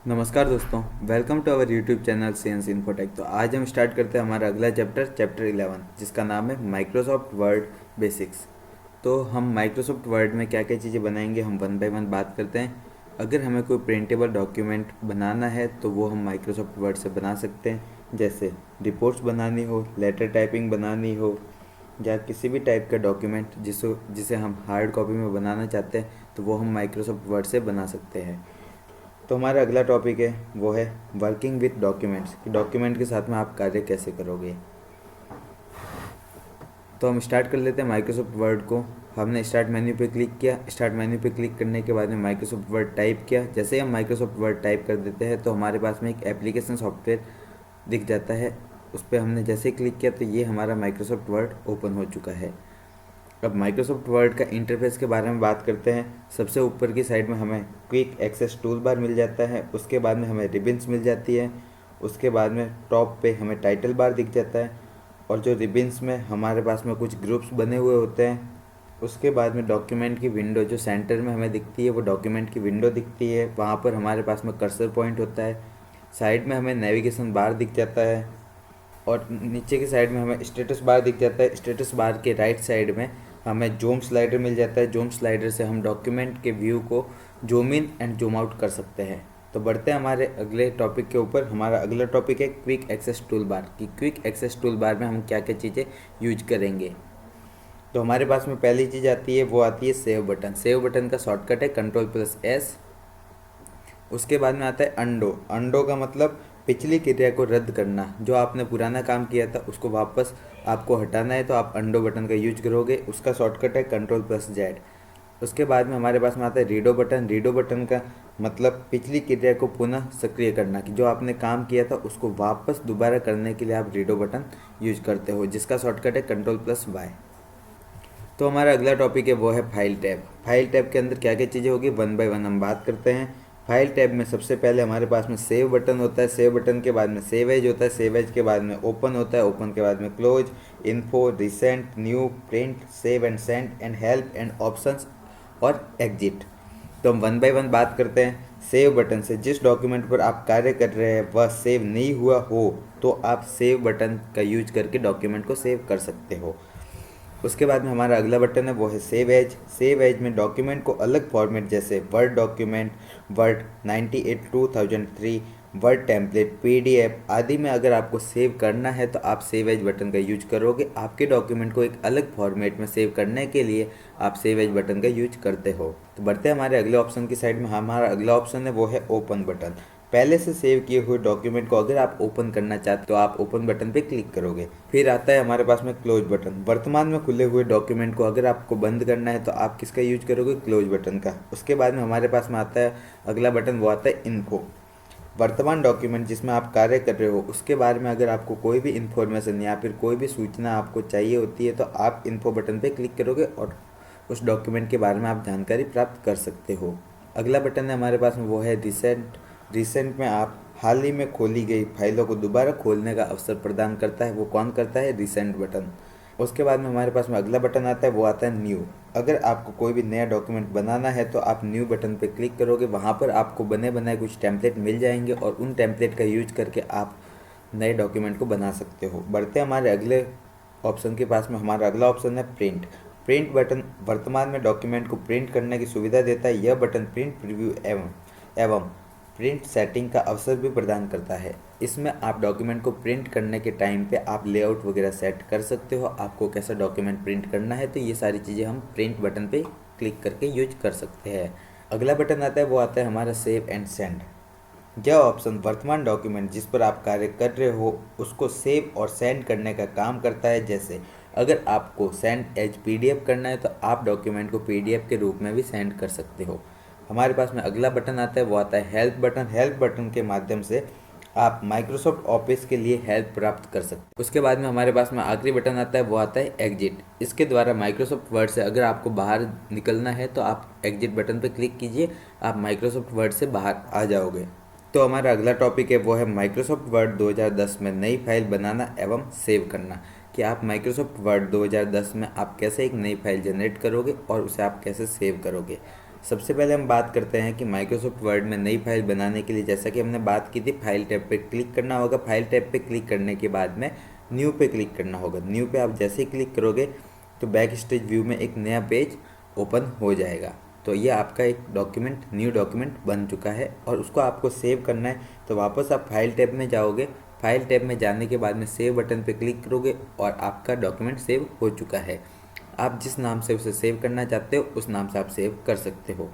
नमस्कार दोस्तों, welcome to our YouTube channel CNS Infotech. तो आज हम स्टार्ट करते हैं हमारा अगला चैप्टर 11, जिसका नाम है माइक्रोसॉफ्ट वर्ड बेसिक्स। तो हम माइक्रोसॉफ्ट वर्ड में क्या क्या चीज़ें बनाएंगे, हम वन बाय वन बात करते हैं। अगर हमें कोई प्रिंटेबल डॉक्यूमेंट बनाना है तो वो हम माइक्रोसॉफ्ट वर्ड से बना सकते हैं। जैसे रिपोर्ट्स बनानी हो, लेटर टाइपिंग बनानी हो, या किसी भी टाइप का डॉक्यूमेंट जिसे हम हार्ड कॉपी में बनाना चाहते हैं तो वो हम माइक्रोसॉफ्ट वर्ड से बना सकते हैं। तो हमारा अगला टॉपिक है वो है वर्किंग विथ डॉक्यूमेंट्स, कि डॉक्यूमेंट के साथ में आप कार्य कैसे करोगे। तो हम स्टार्ट कर लेते हैं माइक्रोसॉफ्ट वर्ड को। हमने स्टार्ट मेन्यू पे क्लिक किया। स्टार्ट मेन्यू पे क्लिक करने के बाद में माइक्रोसॉफ्ट वर्ड टाइप किया। जैसे ही हम माइक्रोसॉफ्ट वर्ड टाइप कर देते हैं तो हमारे पास में एक एप्लीकेशन सॉफ्टवेयर दिख जाता है। उस पर हमने जैसे ही क्लिक किया तो ये हमारा माइक्रोसॉफ्ट वर्ड ओपन हो चुका है। अब माइक्रोसॉफ्ट वर्ड का इंटरफेस के बारे में बात करते हैं। सबसे ऊपर की साइड में हमें क्विक एक्सेस टूल बार मिल जाता है। उसके बाद में हमें रिबन्स मिल जाती है। उसके बाद में टॉप पे हमें टाइटल बार दिख जाता है, और जो रिबन्स में हमारे पास में कुछ ग्रुप्स बने हुए होते हैं। उसके बाद में डॉक्यूमेंट की विंडो जो सेंटर में हमें दिखती है वो डॉक्यूमेंट की विंडो दिखती है। वहाँ पर हमारे पास में कर्सर पॉइंट होता है। साइड में हमें नेविगेशन बार दिख जाता है, और नीचे की साइड में हमें स्टेटस बार दिख जाता है। स्टेटस बार के राइट साइड में हमें जूम स्लाइडर मिल जाता है। जूम स्लाइडर से हम डॉक्यूमेंट के व्यू को zoom in and zoom out कर सकते हैं। तो बढ़ते हैं हमारे अगले टॉपिक के ऊपर। हमारा अगला टॉपिक है क्विक एक्सेस टूल बार, कि क्विक एक्सेस टूल बार में हम क्या क्या चीज़ें यूज करेंगे। तो हमारे पास में पहली चीज़ आती है वो आती है सेव बटन। सेव बटन का शॉर्टकट है Ctrl+S। उसके बाद में आता है अंडो। अंडो का मतलब पिछली क्रिया को रद्द करना। जो आपने पुराना काम किया था उसको वापस आपको हटाना है तो आप अंडो बटन का यूज करोगे। उसका शॉर्टकट है Ctrl+Z। उसके बाद में हमारे पास में आता है रीडो बटन। रीडो बटन का मतलब पिछली क्रिया को पुनः सक्रिय करना, कि जो आपने काम किया था उसको वापस दोबारा करने के लिए आप रीडो बटन यूज करते हो, जिसका शॉर्टकट है Ctrl+Y। तो हमारा अगला टॉपिक है वो है फाइल टैब। फाइल टैब के अंदर क्या क्या चीज़ें होगी वन बाय वन हम बात करते हैं। फाइल टैब में सबसे पहले हमारे पास में सेव बटन होता है। सेव बटन के बाद में सेव एज होता है। सेव एज के बाद में ओपन होता है। ओपन के बाद में close, info, recent, new, print, save and send and help and options और एग्जिट। तो हम वन बाय वन बात करते हैं। सेव बटन से जिस डॉक्यूमेंट पर आप कार्य कर रहे हैं वह सेव नहीं हुआ हो तो आप सेव बटन का यूज करके डॉक्यूमेंट को सेव कर सकते हो। उसके बाद में हमारा अगला बटन है वो है सेव एज। सेव एज में डॉक्यूमेंट को अलग फॉर्मेट जैसे word document, word 98/2003, word template, PDF आदि में अगर आपको सेव करना है तो आप सेव एज बटन का यूज करोगे। आपके डॉक्यूमेंट को एक अलग फॉर्मेट में सेव करने के लिए आप सेव एज बटन का यूज करते हो। तो बढ़ते हैं हमारे अगले ऑप्शन की साइड में। हमारा अगला ऑप्शन है वो है ओपन बटन। पहले से सेव किए हुए डॉक्यूमेंट को अगर आप ओपन करना चाहते हो तो आप ओपन बटन पे क्लिक करोगे। फिर आता है हमारे पास में क्लोज बटन। वर्तमान में खुले हुए डॉक्यूमेंट को अगर आपको बंद करना है तो आप किसका यूज करोगे, क्लोज बटन का। उसके बाद में हमारे पास में आता है अगला बटन, वो आता है इन्फो। वर्तमान डॉक्यूमेंट जिसमें आप कार्य कर रहे हो उसके बारे में अगर आपको कोई भी इन्फॉर्मेशन या फिर कोई भी सूचना आपको चाहिए होती है तो आप इन्फो बटन पे क्लिक करोगे और उस डॉक्यूमेंट के बारे में आप जानकारी प्राप्त कर सकते हो। अगला बटन है हमारे पास में वो है रिसेंट। रिसेंट में आप हाल ही में खोली गई फाइलों को दोबारा खोलने का अवसर प्रदान करता है। वो कौन करता है, रिसेंट बटन। उसके बाद में हमारे पास में अगला बटन आता है वो आता है न्यू। अगर आपको कोई भी नया डॉक्यूमेंट बनाना है तो आप न्यू बटन पे क्लिक करोगे। वहाँ पर आपको बने बनाए कुछ टेम्पलेट मिल जाएंगे और उन टेम्पलेट का यूज करके आप नए डॉक्यूमेंट को बना सकते हो। बढ़ते हमारे अगले ऑप्शन के पास में। हमारा अगला ऑप्शन है प्रिंट। प्रिंट बटन वर्तमान में डॉक्यूमेंट को प्रिंट करने की सुविधा देता है। यह बटन प्रिंट प्रीव्यू एवं प्रिंट सेटिंग का अवसर भी प्रदान करता है। इसमें आप डॉक्यूमेंट को प्रिंट करने के टाइम पे आप लेआउट वगैरह सेट कर सकते हो, आपको कैसा डॉक्यूमेंट प्रिंट करना है। तो ये सारी चीज़ें हम प्रिंट बटन पे क्लिक करके यूज कर सकते हैं। अगला बटन आता है वो आता है हमारा सेव एंड सेंड। यह ऑप्शन वर्तमान डॉक्यूमेंट जिस पर आप कार्य कर रहे हो उसको सेव और सेंड करने का काम करता है। जैसे अगर आपको सेंड एज पीडीएफ करना है तो आप डॉक्यूमेंट को पीडीएफ के रूप में भी सेंड कर सकते हो। हमारे पास में अगला बटन आता है वो आता है हेल्प बटन। हेल्प बटन के माध्यम से आप माइक्रोसॉफ्ट ऑफिस के लिए हेल्प प्राप्त कर सकते हैं। उसके बाद में हमारे पास में आखिरी बटन आता है वो आता है एग्जिट। इसके द्वारा माइक्रोसॉफ्ट वर्ड से अगर आपको बाहर निकलना है तो आप एग्जिट बटन पर क्लिक कीजिए, आप माइक्रोसॉफ्ट वर्ड से बाहर आ जाओगे। तो हमारा अगला टॉपिक है वो है माइक्रोसॉफ्ट वर्ड 2010 में नई फाइल बनाना एवं सेव करना, कि आप माइक्रोसॉफ्ट वर्ड 2010 में आप कैसे एक नई फाइल जनरेट करोगे और उसे आप कैसे सेव करोगे। सबसे पहले हम बात करते हैं कि माइक्रोसॉफ्ट वर्ड में नई फाइल बनाने के लिए, जैसा कि हमने बात की थी, फाइल टैब पे क्लिक करना होगा। फाइल टैब पे क्लिक करने के बाद में न्यू पे क्लिक करना होगा। न्यू पे आप जैसे ही क्लिक करोगे तो बैक स्टेज व्यू में एक नया पेज ओपन हो जाएगा। तो ये आपका एक डॉक्यूमेंट, न्यू डॉक्यूमेंट बन चुका है और उसको आपको सेव करना है। तो वापस आप फाइल टैब में जाओगे। फाइल टैब में जाने के बाद में सेव बटन पे क्लिक करोगे और आपका डॉक्यूमेंट सेव हो चुका है। आप जिस नाम से उसे सेव करना चाहते हो उस नाम से आप सेव कर सकते हो।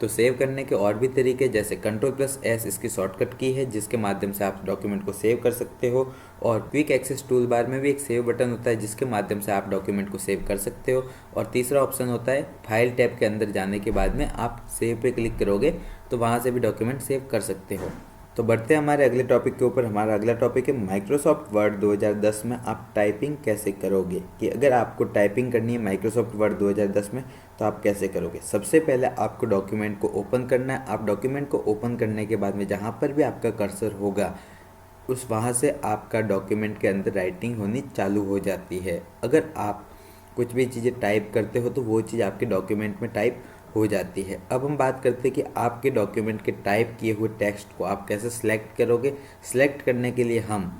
तो सेव करने के और भी तरीके, जैसे Ctrl+S इसकी शॉर्टकट की है जिसके माध्यम से आप डॉक्यूमेंट को सेव कर सकते हो। और क्विक एक्सेस टूल बार में भी एक सेव बटन होता है जिसके माध्यम से आप डॉक्यूमेंट को सेव कर सकते हो। और तीसरा ऑप्शन होता है फाइल टैब के अंदर जाने के बाद में आप सेव पे क्लिक करोगे तो वहाँ से भी डॉक्यूमेंट सेव कर सकते हो। तो बढ़ते हैं हमारे अगले टॉपिक के ऊपर। हमारा अगला टॉपिक है माइक्रोसॉफ्ट वर्ड 2010 में आप टाइपिंग कैसे करोगे। कि अगर आपको टाइपिंग करनी है माइक्रोसॉफ्ट वर्ड 2010 में तो आप कैसे करोगे। सबसे पहले आपको डॉक्यूमेंट को ओपन करना है। आप डॉक्यूमेंट को ओपन करने के बाद में जहाँ पर भी आपका कर्सर होगा उस वहाँ से आपका डॉक्यूमेंट के अंदर राइटिंग होनी चालू हो जाती है। अगर आप कुछ भी चीज़ें टाइप करते हो तो वो चीज़ आपके डॉक्यूमेंट में टाइप हो जाती है। अब हम बात करते हैं कि आपके डॉक्यूमेंट के टाइप किए हुए टेक्स्ट को आप कैसे सिलेक्ट करोगे। सिलेक्ट करने के लिए हम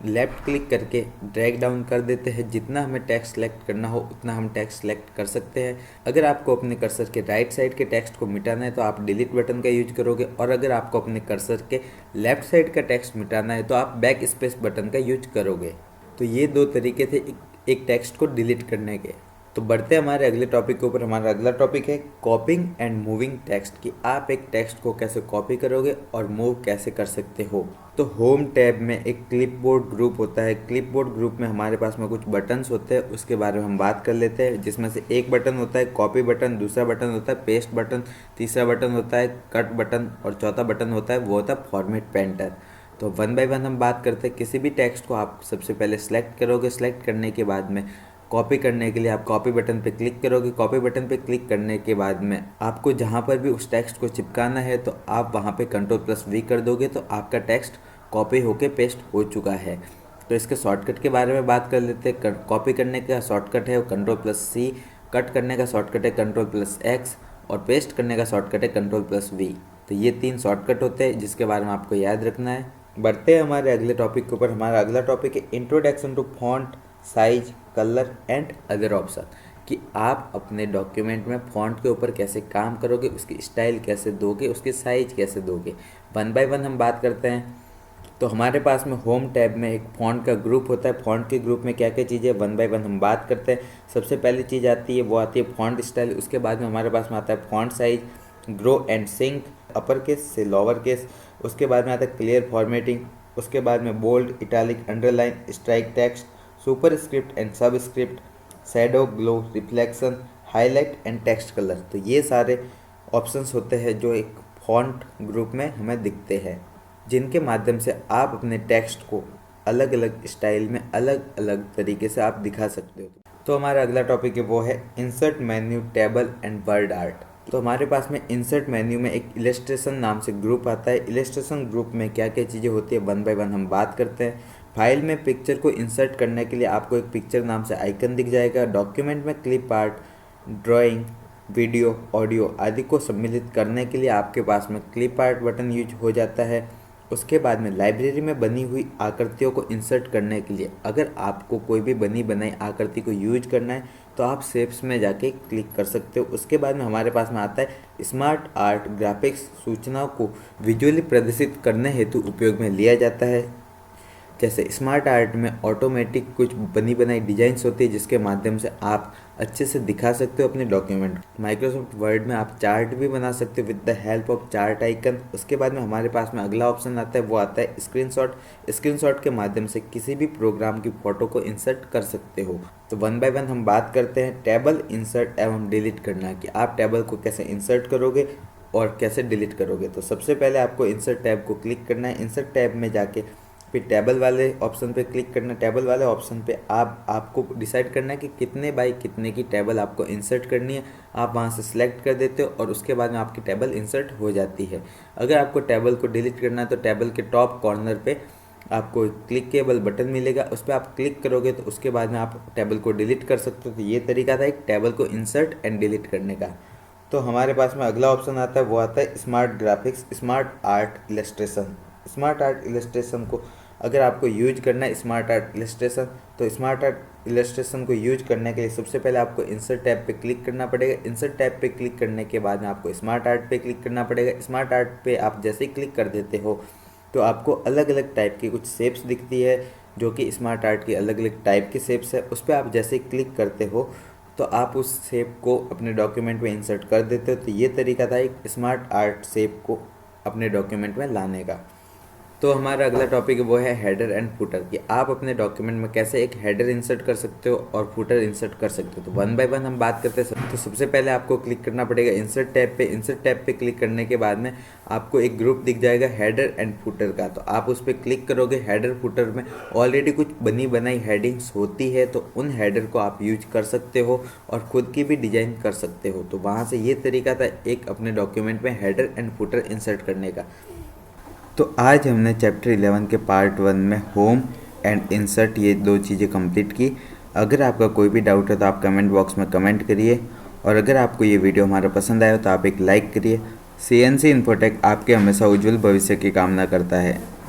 लेफ़्ट क्लिक करके ड्रैग डाउन कर देते हैं। जितना हमें टेक्स्ट सेलेक्ट करना हो उतना हम टेक्स्ट सेलेक्ट कर सकते हैं। अगर आपको अपने कर्सर के राइट साइड के टेक्स्ट को मिटाना है तो आप डिलीट बटन का यूज करोगे, और अगर आपको अपने कर्सर के लेफ़्ट साइड का टेक्स्ट मिटाना है तो आप बैक स्पेस बटन का यूज करोगे। तो ये दो तरीके थे एक टेक्स्ट को डिलीट करने के। तो बढ़ते हैं हमारे अगले टॉपिक के ऊपर। हमारा अगला टॉपिक है कॉपिंग एंड मूविंग टेक्स्ट। कि आप एक टेक्स्ट को कैसे कॉपी करोगे और मूव कैसे कर सकते हो। तो होम टैब में एक क्लिपबोर्ड ग्रुप होता है। क्लिपबोर्ड ग्रुप में हमारे पास में कुछ बटन्स होते हैं, उसके बारे में हम बात कर लेते हैं। जिसमें से एक बटन होता है कॉपी बटन, दूसरा बटन होता है पेस्ट बटन, तीसरा बटन होता है कट बटन और चौथा बटन होता है वो होता है फॉर्मेट पेंटर। तो वन बाय वन हम बात करते हैं। किसी भी टेक्स्ट को आप सबसे पहले सेलेक्ट करोगे। सेलेक्ट करने के बाद में कॉपी करने के लिए आप कॉपी बटन पे क्लिक करोगे। कॉपी बटन पे क्लिक करने के बाद में आपको जहाँ पर भी उस टेक्स्ट को चिपकाना है तो आप वहाँ पे Ctrl+V कर दोगे तो आपका टेक्स्ट कॉपी होके पेस्ट हो चुका है। तो इसके शॉर्टकट के बारे में बात कर लेते हैं। कॉपी करने का शॉर्टकट है Ctrl+C, कट करने का शॉर्टकट है Ctrl+X और पेस्ट करने का शॉर्टकट है Ctrl+V। तो ये 3 शॉर्टकट होते हैं जिसके बारे में आपको याद रखना है। बढ़ते हैं हमारे अगले टॉपिक के ऊपर। हमारा अगला टॉपिक है introduction to font, size, colour and other option. कि आप अपने डॉक्यूमेंट में फॉन्ट के ऊपर कैसे काम करोगे, उसकी स्टाइल कैसे दोगे, उसकी साइज कैसे दोगे। वन बाय वन हम बात करते हैं। तो हमारे पास में होम टैब में एक फॉन्ट का ग्रुप होता है। फॉन्ट के ग्रुप में क्या क्या चीज़ें वन बाय वन हम बात करते हैं। सबसे पहली चीज़ आती है वो आती है फॉन्ट स्टाइल। उसके बाद में हमारे पास में आता है font size, grow and sink, upper case से लोअर केस। उसके बाद में आता है क्लियर फॉर्मेटिंग। उसके बाद में bold, italic, underline, strike text, superscript and subscript, shadow, glow, reflection, highlight and text colour. तो ये सारे ऑप्शंस होते हैं जो एक फॉन्ट ग्रुप में हमें दिखते हैं, जिनके माध्यम से आप अपने टेक्स्ट को अलग अलग स्टाइल में अलग अलग तरीके से आप दिखा सकते हो। तो हमारा अगला टॉपिक है वो है insert menu, table and word art. तो हमारे पास में इंसर्ट मेन्यू में एक इलस्ट्रेशन नाम से ग्रुप आता है। इलस्ट्रेशन ग्रुप में क्या क्या चीज़ें होती है वन बाय वन हम बात करते हैं। फाइल में पिक्चर को इंसर्ट करने के लिए आपको एक पिक्चर नाम से आइकन दिख जाएगा। डॉक्यूमेंट में clip art, drawing, video, audio आदि को सम्मिलित करने के लिए आपके पास में क्लिप आर्ट बटन यूज हो जाता है। उसके बाद में लाइब्रेरी में बनी हुई आकृतियों को इंसर्ट करने के लिए अगर आपको कोई भी बनी बनाई आकृति को यूज करना है तो आप शेप्स में जाके क्लिक कर सकते हो। उसके बाद में हमारे पास में आता है स्मार्ट आर्ट ग्राफिक्स। सूचनाओं को विजुअली प्रदर्शित करने हेतु उपयोग में लिया जाता है। जैसे स्मार्ट आर्ट में ऑटोमेटिक कुछ बनी बनाई डिजाइंस होती है जिसके माध्यम से आप अच्छे से दिखा सकते हो अपने डॉक्यूमेंट। माइक्रोसॉफ्ट वर्ड में आप चार्ट भी बना सकते हो with the help of chart icon. उसके बाद में हमारे पास में अगला ऑप्शन आता है वो आता है स्क्रीनशॉट। स्क्रीनशॉट के माध्यम से किसी भी प्रोग्राम की फ़ोटो को इंसर्ट कर सकते हो। तो वन बाय वन हम बात करते हैं टेबल इंसर्ट एवं डिलीट करना, कि आप टेबल को कैसे इंसर्ट करोगे और कैसे डिलीट करोगे। तो सबसे पहले आपको इंसर्ट टैब को क्लिक करना है। इंसर्ट टैब में जाके फिर टेबल वाले ऑप्शन पे क्लिक करना। टेबल वाले ऑप्शन पे आपको डिसाइड करना है कि कितने बाई कितने की टेबल आपको इंसर्ट करनी है। आप वहाँ से सिलेक्ट कर देते हो और उसके बाद में आपकी टेबल इंसर्ट हो जाती है। अगर आपको टेबल को डिलीट करना है तो टेबल के टॉप कॉर्नर पे आपको क्लिकेबल बटन मिलेगा, उस पर आप क्लिक करोगे तो उसके बाद में आप टेबल को डिलीट कर सकते हो। तो ये तरीका था एक टेबल को इंसर्ट एंड डिलीट करने का। तो हमारे पास में अगला ऑप्शन आता है, वो आता है smart graphics, smart art illustration. Smart art illustration को अगर आपको यूज करना है स्मार्ट आर्ट इलस्ट्रेशन, तो स्मार्ट आर्ट इलस्ट्रेशन को यूज करने के लिए सबसे पहले आपको इंसर्ट टैब पे क्लिक करना पड़ेगा। इंसर्ट टैब पे क्लिक करने के बाद में आपको स्मार्ट आर्ट पे क्लिक करना पड़ेगा। स्मार्ट आर्ट पे आप जैसे ही क्लिक कर देते हो तो आपको अलग अलग टाइप की कुछ शेप्स दिखती है, जो कि स्मार्ट आर्ट की अलग अलग टाइप की शेप्स है। उस पर आप जैसे ही क्लिक करते हो तो आप उस शेप को अपने डॉक्यूमेंट में इंसर्ट कर देते हो। तो ये तरीका था एक स्मार्ट आर्ट शेप को अपने डॉक्यूमेंट में लाने का। तो हमारा अगला टॉपिक वो है हेडर एंड फुटर, कि आप अपने डॉक्यूमेंट में कैसे एक हेडर इंसर्ट कर सकते हो और फुटर इंसर्ट कर सकते हो। तो वन बाय वन हम बात करते हैं। तो सबसे पहले आपको क्लिक करना पड़ेगा इंसर्ट टैब पे। इंसर्ट टैब पे क्लिक करने के बाद में आपको एक ग्रुप दिख जाएगा हेडर एंड फुटर का, तो आप उस पर क्लिक करोगे। हेडर फुटर में ऑलरेडी कुछ बनी बनाई हेडिंग्स होती है, तो उन हेडर को आप यूज कर सकते हो और ख़ुद की भी डिजाइन कर सकते हो। तो वहाँ से ये तरीका था एक अपने डॉक्यूमेंट में हेडर एंड फुटर इंसर्ट करने का। तो आज हमने चैप्टर 11 के पार्ट 1 में होम एंड इंसर्ट ये दो चीज़ें कंप्लीट की। अगर आपका कोई भी डाउट है तो आप कमेंट बॉक्स में कमेंट करिए, और अगर आपको ये वीडियो हमारा पसंद आया तो आप एक लाइक करिए। CNC इन्फोटेक आपके हमेशा उज्जवल भविष्य की कामना करता है।